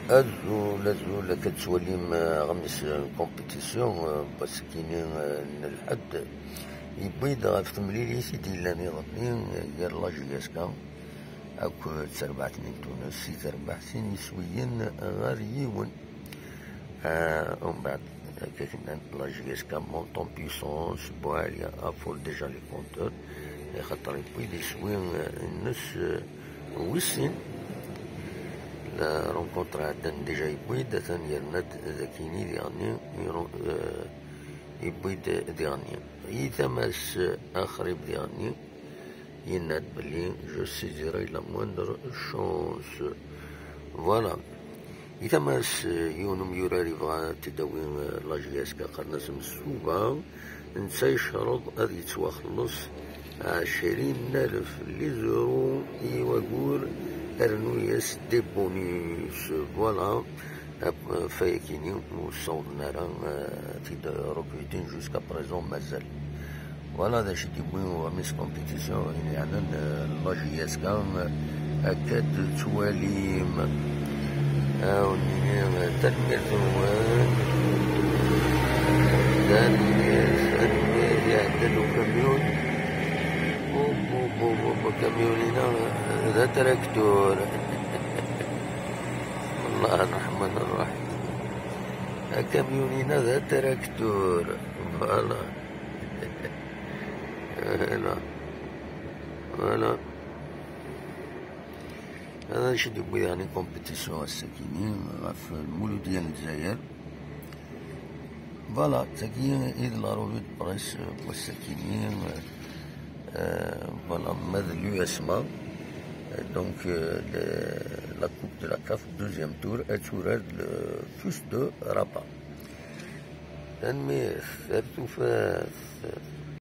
أزول كتوليم غمس كومبيتيسيون بس كاينين الحد يبيض غف تمليليسي ديالاني غطنين يار لاجياسكا أكو تربع سنين تونس تربع سنين سويين غير يون ومن بعد كنا لاجياسكا مونطون بيسونس بواليا أفول ديجا لي كونتور خاطر يبيض يسوين الناس وسين رونكونتر عندنا ديجا يبويد ثاني يرند ذاكيني ديالني يبويد ديالني يتماس آخر ديالني يناد بلي جو سيزيري لا موندر شونس فوالا يتماس يونم يوراري بغا تداوي لاجياسكا قرناس مسوبة نتا يشرط غادي يتواخلص 20,000 ليزورو يوغور ارنوياس دي بونيس فوالا فايكيني وصوتنا تيد روكوتين جوسكا بريزون مازال فوالا هذا شي كيبغيو ميس كومبيتيسيون يعني لاجياسكا أكاد تواليم هاوني تنمير ثوان تنمير يعدلو كاميون كاميونينا ذا تراكتور الله الرحمن الرحيم كاميونينا ذا تراكتور فوالا فوالا هذا شي ديبو يعني كومبيتيسيون الساكنين في المولود ديال الجزائر فوالا تاكين إذ لا روفي دو بريس والساكنين voilà, l'USMA, donc la Coupe de la CAF, deuxième tour, est sur le fils de Rabat.